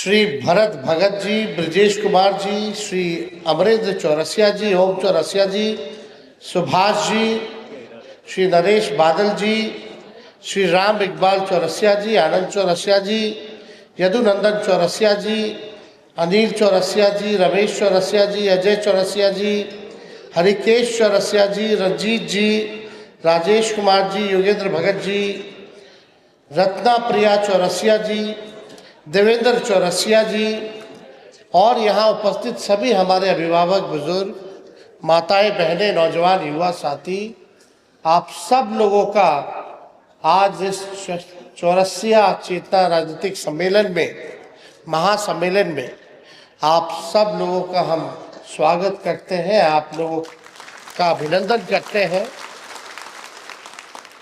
श्री भरत भगत जी, ब्रजेश कुमार जी, श्री अमरेंद्र चौरसिया जी, ओम चौरसिया जी, सुभाष जी, श्री नरेश बादल जी, श्री राम इकबाल चौरसिया जी, आनंद चौरसिया जी, यदुनंदन चौरसिया जी, अनिल चौरसिया जी, रमेश चौरसिया जी, अजय चौरसिया जी, हरिकेश चौरसिया जी, रंजीत जी, राजेश कुमार जी, योगेंद्र भगत जी, रत्ना प्रिया चौरसिया जी, देवेंद्र चौरसिया जी और यहाँ उपस्थित सभी हमारे अभिभावक, बुजुर्ग, माताएं, बहनें, नौजवान, युवा साथी, आप सब लोगों का आज इस चौरसिया चेतना राजनीतिक सम्मेलन में, महासम्मेलन में आप सब लोगों का हम स्वागत करते हैं, आप लोगों का अभिनंदन करते हैं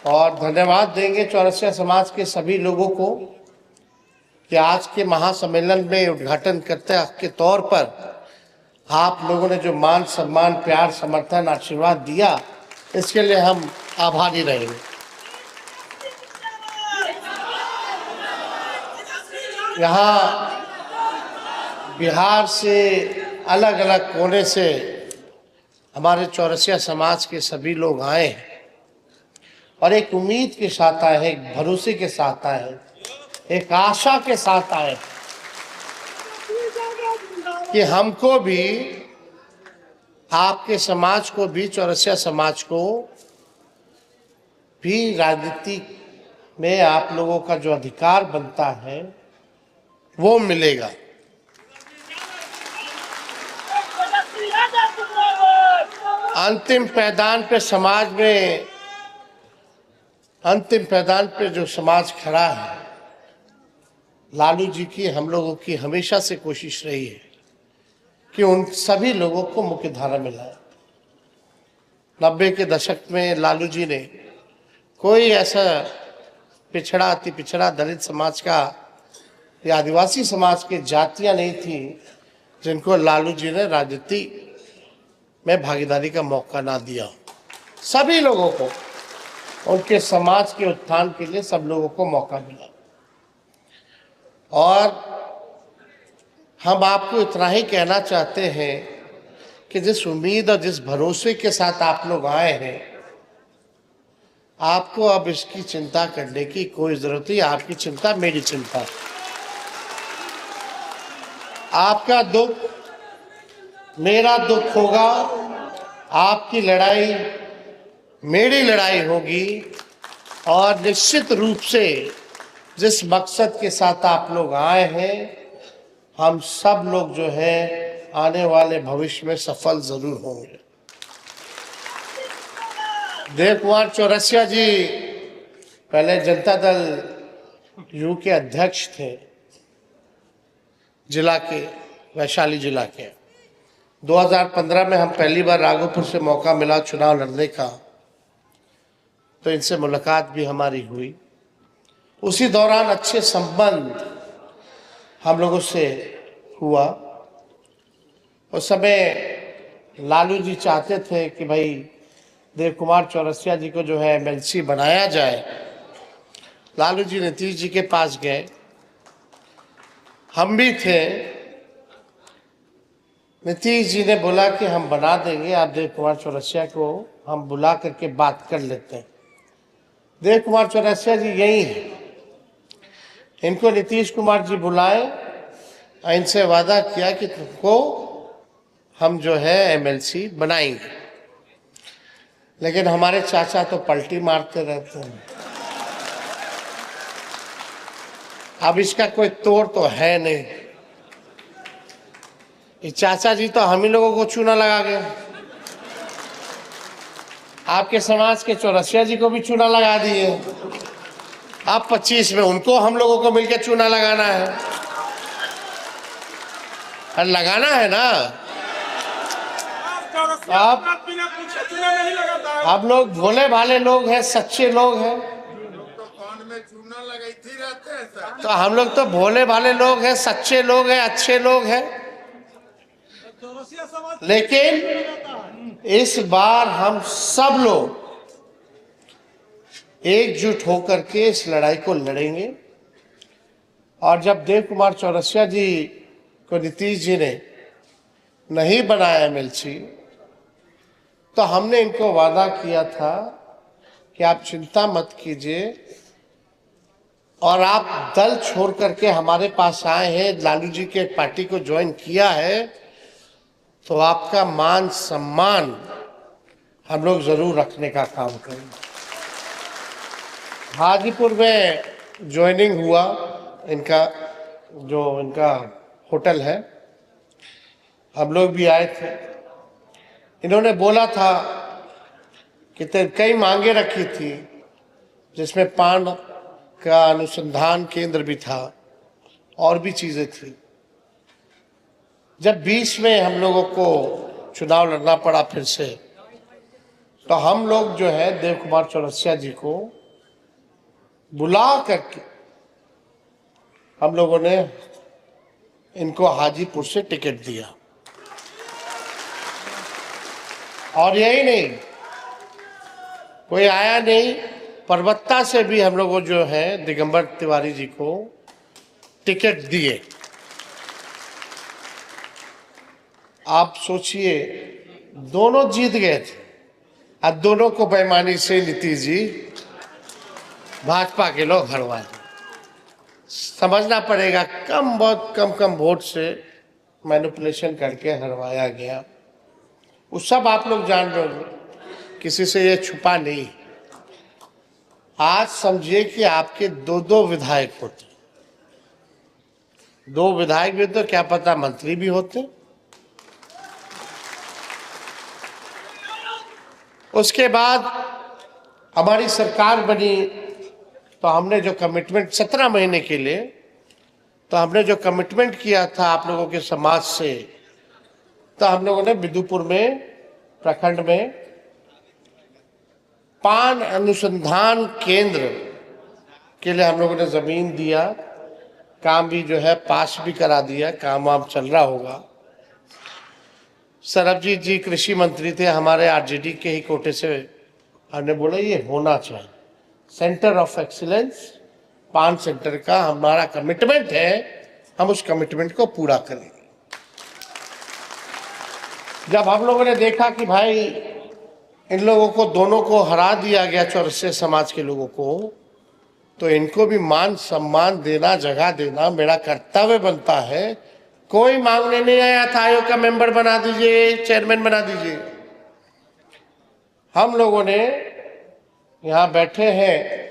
और धन्यवाद देंगे चौरसिया समाज के सभी लोगों को कि आज के महासम्मेलन में उद्घाटन करते के तौर पर आप लोगों ने जो मान सम्मान, प्यार, समर्थन, आशीर्वाद दिया, इसके लिए हम आभारी रहेंगे। यहाँ बिहार से अलग अलग कोने से हमारे चौरसिया समाज के सभी लोग आए हैं और एक उम्मीद के साथ आए हैं, एक भरोसे के साथ आए हैं, एक आशा के साथ आए कि हमको भी, आपके समाज को भी, चौरसिया समाज को भी राजनीति में आप लोगों का जो अधिकार बनता है वो मिलेगा। अंतिम पैदान पे समाज में, अंतिम पैदान पे जो समाज खड़ा है, लालू जी की, हम लोगों की हमेशा से कोशिश रही है कि उन सभी लोगों को मुख्य धारा में लाए। 90 के दशक में लालू जी ने कोई ऐसा पिछड़ा, अति पिछड़ा, दलित समाज का या आदिवासी समाज के जातियां नहीं थी जिनको लालू जी ने राजनीति में भागीदारी का मौका ना दिया। सभी लोगों को, उनके समाज के उत्थान के लिए सब लोगों को मौका मिला और हम आपको इतना ही कहना चाहते हैं कि जिस उम्मीद और जिस भरोसे के साथ आप लोग आए हैं, आपको अब इसकी चिंता करने की कोई जरूरत नहीं। आपकी चिंता मेरी चिंता है। आपका दुख मेरा दुख होगा, आपकी लड़ाई मेरी लड़ाई होगी और निश्चित रूप से जिस मकसद के साथ आप लोग आए हैं, हम सब लोग जो है आने वाले भविष्य में सफल जरूर होंगे। देव कुमार चौरसिया जी पहले जनता दल यू के अध्यक्ष थे, जिला के, वैशाली जिला के। 2015 में हम पहली बार राघोपुर से मौका मिला चुनाव लड़ने का, तो इनसे मुलाकात भी हमारी हुई। उसी दौरान अच्छे संबंध हम लोगों से हुआ। उस समय लालू जी चाहते थे कि भाई देव कुमार चौरसिया जी को जो है एमएलसी बनाया जाए। लालू जी नीतीश जी के पास गए, हम भी थे। नीतीश जी ने बोला कि हम बना देंगे, आप देव कुमार चौरसिया को हम बुला करके बात कर लेते हैं। देव कुमार चौरसिया जी यही है, इनको नीतीश कुमार जी बुलाए, इनसे वादा किया कि तुमको हम जो है एमएलसी बनाएंगे। लेकिन हमारे चाचा तो पलटी मारते रहते हैं। अब इसका कोई तोड़ तो है नहीं। ये चाचा जी तो हम ही लोगों को चूना लगा गए। आपके समाज के चौरसिया जी को भी चूना लगा दिए। अब 25 में उनको हम लोगों को मिलकर चूना लगाना है। अरे लगाना है ना। आप लोग भोले भाले लोग हैं, सच्चे लोग हैं। तो हम लोग तो भोले भाले लोग हैं, सच्चे लोग हैं, अच्छे लोग हैं। लेकिन इस बार हम सब लोग एकजुट होकर के इस लड़ाई को लड़ेंगे और जब देव कुमार चौरसिया जी को नीतीश जी ने नहीं बनाया एमएलसी, तो हमने इनको वादा किया था कि आप चिंता मत कीजिए, और आप दल छोड़ करके हमारे पास आए हैं, लालू जी के पार्टी को ज्वाइन किया है, तो आपका मान सम्मान हम लोग जरूर रखने का काम करेंगे। हाजीपुर में ज्वाइनिंग हुआ इनका, जो इनका होटल है, हम लोग भी आए थे। इन्होंने बोला था कि कई मांगे रखी थी, जिसमें पान का अनुसंधान केंद्र भी था और भी चीजें थी। जब 20 में हम लोगों को चुनाव लड़ना पड़ा फिर से, तो हम लोग जो है देव कुमार चौरसिया जी को बुला करके हम लोगों ने इनको हाजीपुर से टिकट दिया। और यही नहीं, कोई आया नहीं, परबत्ता से भी हम लोगों जो है दिगंबर तिवारी जी को टिकट दिए। आप सोचिए, दोनों जीत गए थे, अब दोनों को बेईमानी से नीतीश जी भाजपा के लोग हरवाए। समझना पड़ेगा, बहुत कम वोट से मैनिपुलेशन करके हरवाया गया। वो सब आप लोग जान रहे हो, किसी से ये छुपा नहीं। आज समझिए कि आपके दो विधायक होते, 2 विधायक भी तो क्या पता मंत्री भी होते। उसके बाद हमारी सरकार बनी, तो हमने जो कमिटमेंट 17 महीने के लिए, तो हमने जो कमिटमेंट किया था आप लोगों के समाज से, तो हम लोगों ने बिदुपुर में प्रखंड में पान अनुसंधान केंद्र के लिए हम लोगों ने जमीन दिया, काम भी जो है पास भी करा दिया, काम वाम चल रहा होगा। सरबजीत जी कृषि मंत्री थे हमारे, आरजेडी के ही कोटे से, हमने बोला ये होना चाहिए सेंटर ऑफ एक्सीलेंस, पान सेंटर का हमारा कमिटमेंट है, हम उस कमिटमेंट को पूरा करेंगे। जब हम लोगों ने देखा कि भाई इन लोगों को दोनों को हरा दिया गया, चौरसिया समाज के लोगों को, तो इनको भी मान सम्मान देना, जगह देना मेरा कर्तव्य बनता है। कोई मांगने नहीं आया था आयोग का मेंबर बना दीजिए, चेयरमैन बना दीजिए। हम लोगों ने यहाँ बैठे हैं,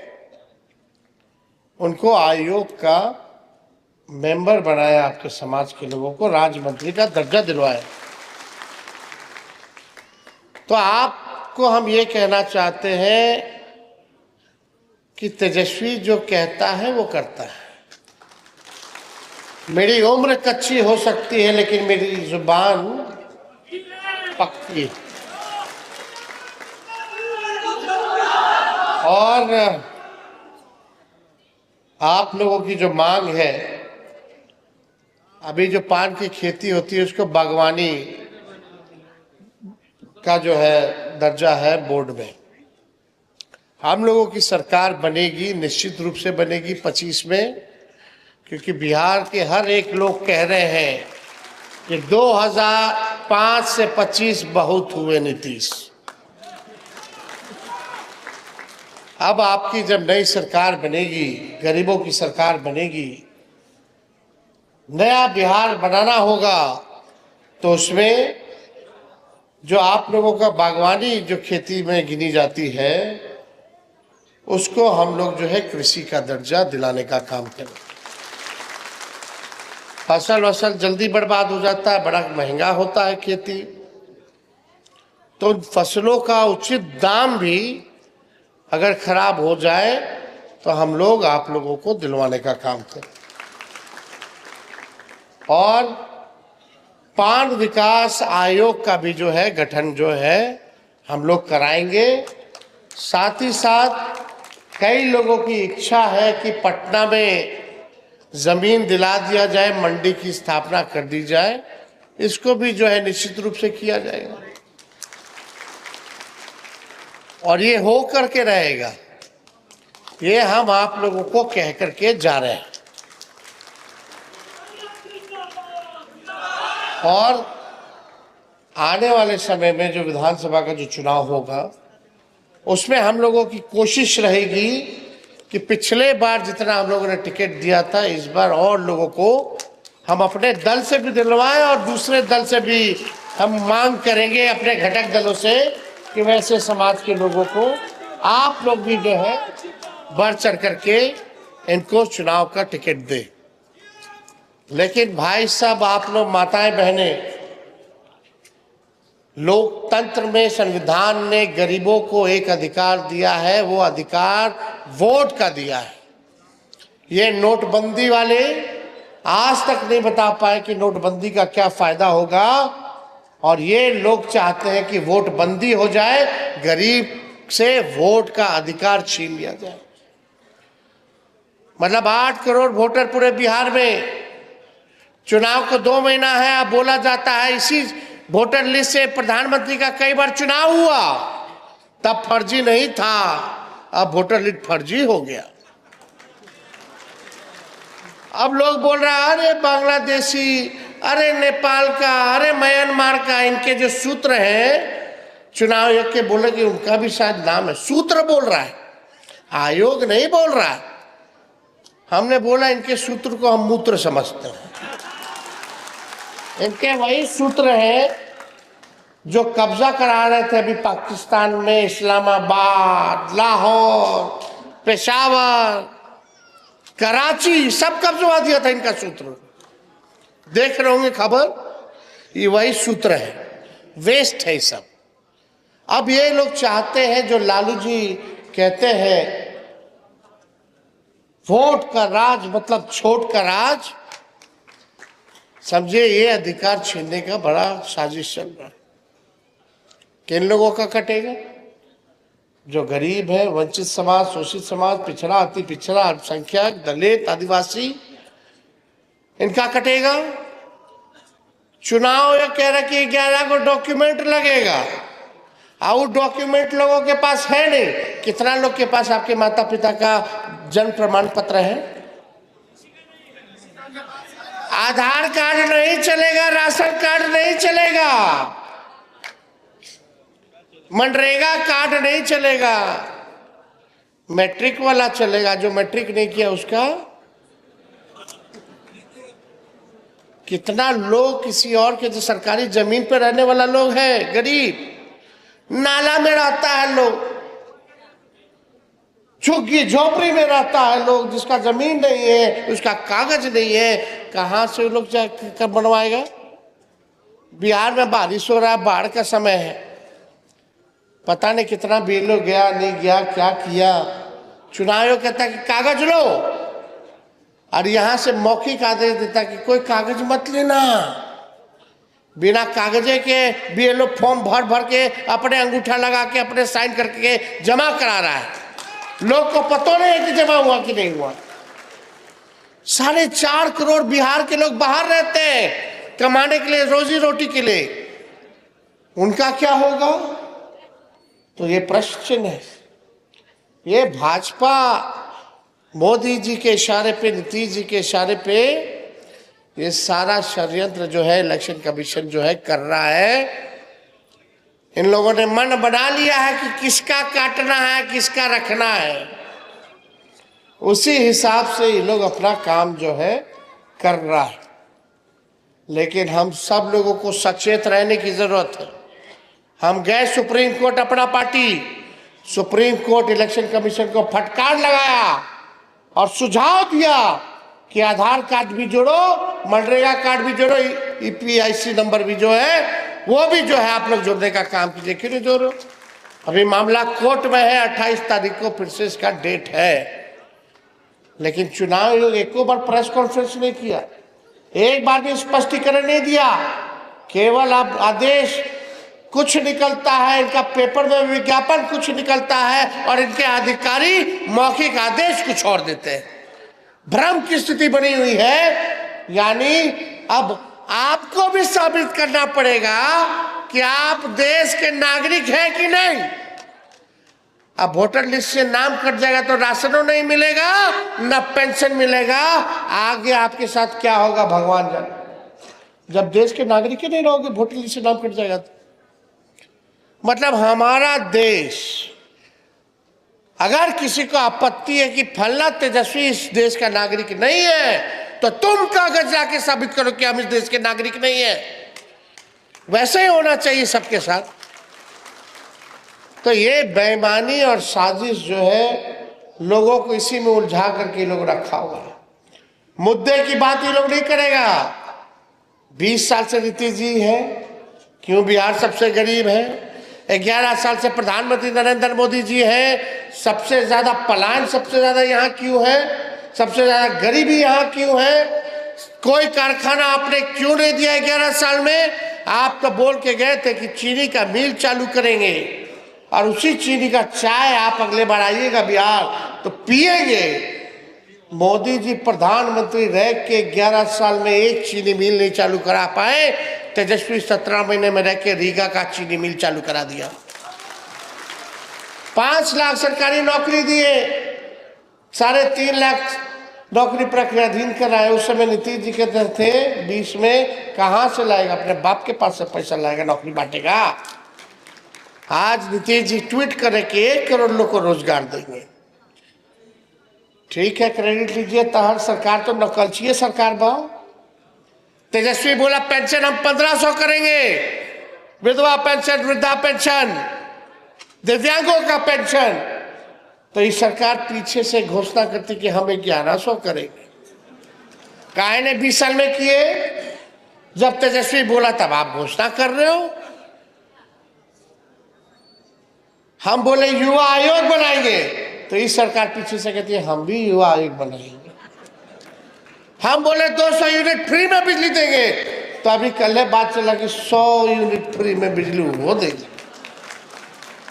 उनको आयोग का मेंबर बनाया, आपके समाज के लोगों को राज्य मंत्री का दर्जा दिलवाया। तो आपको हम ये कहना चाहते हैं कि तेजस्वी जो कहता है वो करता है। मेरी उम्र कच्ची हो सकती है, लेकिन मेरी जुबान पक्की। और आप लोगों की जो मांग है, अभी जो पान की खेती होती है उसको बागवानी का जो है दर्जा है बोर्ड में। हम लोगों की सरकार बनेगी, निश्चित रूप से बनेगी 25 में, क्योंकि बिहार के हर एक लोग कह रहे हैं कि 2005 से 25 बहुत हुए नीतीश। अब आपकी जब नई सरकार बनेगी, गरीबों की सरकार बनेगी, नया बिहार बनाना होगा, तो उसमें जो आप लोगों का बागवानी जो खेती में गिनी जाती है, उसको हम लोग जो है कृषि का दर्जा दिलाने का काम करें। फसल जल्दी बर्बाद हो जाता है, बड़ा महंगा होता है खेती, तो फसलों का उचित दाम भी अगर खराब हो जाए तो हम लोग आप लोगों को दिलवाने का काम करें। और पान विकास आयोग का भी जो है गठन जो है हम लोग कराएंगे। साथ ही साथ कई लोगों की इच्छा है कि पटना में जमीन दिला दिया जाए, मंडी की स्थापना कर दी जाए, इसको भी जो है निश्चित रूप से किया जाएगा और ये हो करके रहेगा। ये हम आप लोगों को कह करके जा रहे हैं। और आने वाले समय में जो विधानसभा का जो चुनाव होगा उसमें हम लोगों की कोशिश रहेगी कि पिछले बार जितना हम लोगों ने टिकट दिया था इस बार और लोगों को हम अपने दल से भी दिलवाएं और दूसरे दल से भी हम मांग करेंगे अपने घटक दलों से कि वैसे समाज के लोगों को आप लोग भी जो है बढ़ चढ़ करके इनको चुनाव का टिकट दे। लेकिन भाई साहब, आप लोग माताएं बहनें, लोकतंत्र में संविधान ने गरीबों को एक अधिकार दिया है, वो अधिकार वोट का दिया है। ये नोटबंदी वाले आज तक नहीं बता पाए कि नोटबंदी का क्या फायदा होगा, और ये लोग चाहते हैं कि वोट बंदी हो जाए, गरीब से वोट का अधिकार छीन लिया जाए। मतलब 8 करोड़ वोटर पूरे बिहार में, चुनाव को 2 महीना है, अब बोला जाता है इसी वोटर लिस्ट से प्रधानमंत्री का कई बार चुनाव हुआ, तब फर्जी नहीं था, अब वोटर लिस्ट फर्जी हो गया। अब लोग बोल रहा है अरे बांग्लादेशी, अरे नेपाल का, अरे म्यांमार का, इनके जो सूत्र हैं चुनाव आयोग के, बोले कि उनका भी शायद नाम है, सूत्र बोल रहा है, आयोग नहीं बोल रहा है। हमने बोला इनके सूत्र को हम मूत्र समझते हैं। इनके वही सूत्र हैं जो कब्जा करा रहे थे अभी पाकिस्तान में, इस्लामाबाद, लाहौर, पेशावर, कराची, सब कब्जा दिया था इनका सूत्र। देख रहे होंगे खबर, ये वही सूत्र है, वेस्ट है सब। अब ये लोग चाहते हैं, जो लालू जी कहते हैं वोट का राज मतलब छोट का राज, समझे ये अधिकार छीनने का बड़ा साजिश चल रहा है। किन लोगों का कटेगा? जो गरीब है, वंचित समाज, शोषित समाज, पिछड़ा, अति पिछड़ा, अल्पसंख्यक, दलित, आदिवासी, इनका कटेगा। चुनाव ये कह रहा कि 11 को डॉक्यूमेंट लगेगा, और डॉक्यूमेंट लोगों के पास है नहीं। कितना लोग के पास आपके माता पिता का जन्म प्रमाण पत्र है? आधार कार्ड नहीं चलेगा, राशन कार्ड नहीं चलेगा, मनरेगा कार्ड नहीं चलेगा, मैट्रिक वाला चलेगा। जो मैट्रिक नहीं किया उसका कितना लोग किसी और के जो सरकारी जमीन पर रहने वाला लोग है, गरीब, नाला में रहता है लोग, झुग्गी झोपड़ी में रहता है लोग, जिसका जमीन नहीं है, उसका कागज नहीं है, कहां से लोग जाकर बनवाएगा? बिहार में बारिश हो रहा है, बाढ़ का समय है, पता नहीं कितना बिल गया नहीं गया, क्या किया। चुनाव आयोग कहता है कि कागज लो, और यहां से मौखिक आदेश देता कि कोई कागज मत लेना। बिना कागजे के बीएलओ फॉर्म भर भर के अपने अंगूठा लगा के अपने साइन करके जमा करा रहा है। लोग को पता नहीं है कि जमा हुआ कि नहीं हुआ। 4.5 करोड़ बिहार के लोग बाहर रहते हैं कमाने के लिए, रोजी रोटी के लिए, उनका क्या होगा? तो ये प्रश्न है। ये भाजपा मोदी जी के इशारे पे, नीतीश जी के इशारे पे ये सारा षड्यंत्र जो है इलेक्शन कमीशन जो है कर रहा है। इन लोगों ने मन बना लिया है कि किसका काटना है, किसका रखना है, उसी हिसाब से ये लोग अपना काम जो है कर रहा है। लेकिन हम सब लोगों को सचेत रहने की जरूरत है। हम गए सुप्रीम कोर्ट, अपना party supreme court election commission को फटकार लगाया और सुझाव दिया कि आधार कार्ड भी जोड़ो, मनरेगा कार्ड भी जोड़ो, ईपीआईसी नंबर भी जो है वो भी जो है आप लोग जोड़ने का काम कीजिए। क्यों नहीं जोड़ो? अभी मामला कोर्ट में है, 28 तारीख को फिर से इसका डेट है। लेकिन चुनाव आयोग एक बार प्रेस कॉन्फ्रेंस नहीं किया, एक बार भी स्पष्टीकरण नहीं दिया। केवल अब आदेश कुछ निकलता है, इनका पेपर में विज्ञापन कुछ निकलता है, और इनके अधिकारी मौखिक आदेश कुछ और देते हैं। भ्रम की स्थिति बनी हुई है। यानी अब आपको भी साबित करना पड़ेगा कि आप देश के नागरिक हैं कि नहीं। अब वोटर लिस्ट से नाम कट जाएगा तो राशनों नहीं मिलेगा, न पेंशन मिलेगा, आगे आपके साथ क्या होगा भगवान जाने। जब देश के नागरिक ही नहीं रहोगे, वोटर लिस्ट से नाम कट जाएगा तो। मतलब हमारा देश, अगर किसी को आपत्ति है कि फलना तेजस्वी इस देश का नागरिक नहीं है, तो तुम कागज लाके साबित करो कि हम इस देश के नागरिक नहीं है। वैसे ही होना चाहिए सबके साथ। तो ये बेईमानी और साजिश जो है, लोगों को इसी में उलझा करके लोग रखा हुआ है। मुद्दे की बात ये लोग नहीं करेगा। 20 साल से नीतीश जी है, क्यों बिहार सबसे गरीब है। 11 साल से प्रधानमंत्री नरेंद्र मोदी जी है, सबसे ज्यादा पलायन सबसे ज्यादा यहाँ क्यों है, सबसे ज्यादा गरीबी यहाँ क्यों है। कोई कारखाना आपने क्यों नहीं दिया 11 साल में। आप तो बोल के गए थे कि चीनी का मिल चालू करेंगे, और उसी चीनी का चाय आप अगले बार आइएगा बिहार तो पिएंगे। मोदी जी प्रधानमंत्री रह के 11 साल में एक चीनी मिल नहीं चालू करा पाए। तेजस्वी 17 महीने में रह के रीगा का चीनी मिल चालू करा दिया। 5 लाख सरकारी नौकरी दिए, 3.5 लाख नौकरी प्रक्रियाधीन कराए। उस समय नीतीश जी कहते थे 20 में कहां से लाएगा, अपने बाप के पास से पैसा लाएगा, नौकरी बांटेगा। आज नीतीश जी ट्वीट करे कि 1 करोड़ लोग को रोजगार देंगे। ठीक है, क्रेडिट लीजिए, तहर सरकार तो नकलची सरकार बहु। तेजस्वी बोला पेंशन हम 1500 करेंगे, विधवा पेंशन, वृद्धा पेंशन, दिव्यांगों का पेंशन। तो इस सरकार पीछे से घोषणा करती कि हम 1100 करेंगे। काहे ने 20 साल में किए। जब तेजस्वी बोला तब आप घोषणा कर रहे हो। हम बोले युवा आयोग बनाएंगे, तो इस सरकार पीछे से कहती है हम भी युवा आयोग बनाएंगे। हम बोले 200 यूनिट फ्री में बिजली देंगे, तो अभी कल बात चला कि 100 यूनिट फ्री में बिजली वो देंगे।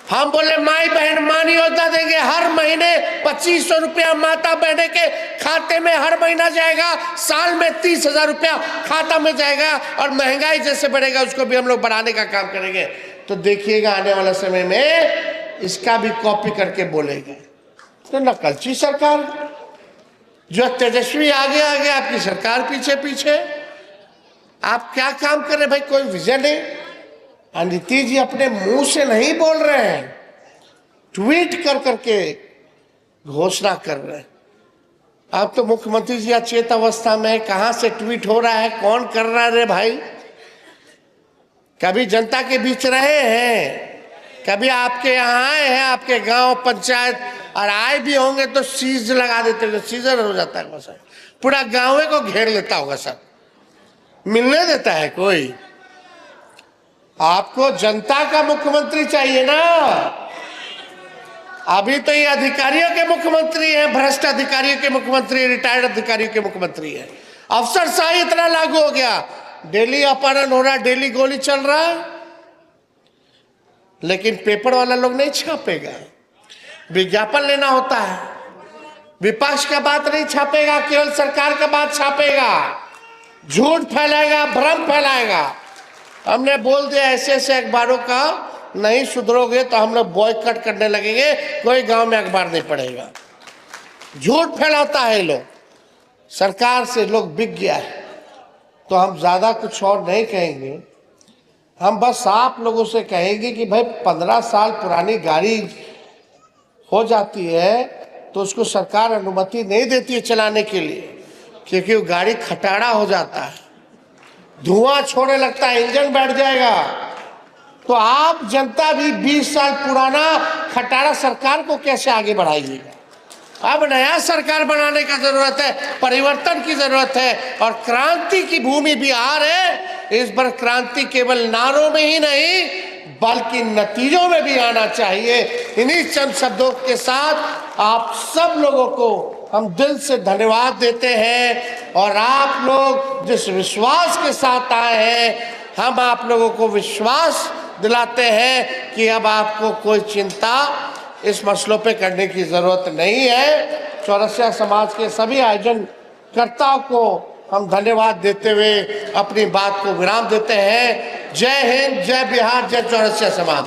हम बोले माई बहन मान योजना देंगे, हर महीने 2500 रुपया माता बहने के खाते में हर महीना जाएगा, साल में 30,000 रुपया खाता में जाएगा। और महंगाई जैसे बढ़ेगा उसको भी हम लोग बढ़ाने का काम करेंगे। तो देखिएगा आने वाला समय में इसका भी कॉपी करके बोलेंगे। तो नकलची सरकार, जो तेजस्वी आगे आगे, आपकी सरकार पीछे पीछे। आप क्या काम कर रहे भाई, कोई विजन नहीं। नीतीश जी अपने मुंह से नहीं बोल रहे हैं, ट्वीट कर करके घोषणा कर रहे हैं। अब तो मुख्यमंत्री जी अचेत अवस्था में, कहां से ट्वीट हो रहा है, कौन कर रहा है रे भाई। कभी जनता के बीच रहे हैं, कभी आपके यहाँ आए हैं, आपके गांव पंचायत, और आए भी होंगे तो सीज लगा देते होंगे, सीजर हो जाता है सर, पूरा गांव को घेर लेता होगा सर, मिलने देता है कोई। आपको जनता का मुख्यमंत्री चाहिए ना। अभी तो ये अधिकारियों के मुख्यमंत्री हैं, भ्रष्ट अधिकारियों के मुख्यमंत्री, रिटायर्ड अधिकारियों के मुख्यमंत्री है। अफसरशाही इतना लागू हो गया, डेली अपहरण हो रहा, डेली गोली चल रहा है, लेकिन पेपर वाला लोग नहीं छापेगा। विज्ञापन लेना होता है, विपक्ष का बात नहीं छापेगा, केवल सरकार का बात छापेगा, झूठ फैलाएगा, भ्रम फैलाएगा। हमने बोल दिया ऐसे ऐसे अखबारों का नहीं सुधरोगे तो हम लोग बॉयकॉट करने लगेंगे, कोई गांव में अखबार नहीं पड़ेगा। झूठ फैलाता है लोग, सरकार से लोग बिक गया है। तो हम ज्यादा कुछ और नहीं कहेंगे, हम बस आप लोगों से कहेंगे कि भाई 15 साल पुरानी गाड़ी हो जाती है तो उसको सरकार अनुमति नहीं देती है चलाने के लिए, क्योंकि वो गाड़ी खटारा हो जाता है, धुआं छोड़ने लगता है, इंजन बैठ जाएगा। तो आप जनता भी 20 साल पुराना खटारा सरकार को कैसे आगे बढ़ाइएगा। अब नया सरकार बनाने का जरूरत है, परिवर्तन की जरूरत है, और क्रांति की भूमि बिहार है। इस बार क्रांति केवल नारों में ही नहीं बल्कि नतीजों में भी आना चाहिए। इन्हीं चंद शब्दों के साथ आप सब लोगों को हम दिल से धन्यवाद देते हैं, और आप लोग जिस विश्वास के साथ आए हैं, हम आप लोगों को विश्वास दिलाते हैं कि अब आपको कोई चिंता इस मसलों पे करने की जरूरत नहीं है। चौरसिया समाज के सभी आयोजनकर्ताओं को हम धन्यवाद देते हुए अपनी बात को विराम देते हैं। जय हिंद, जय बिहार, जय चौरसिया समाज।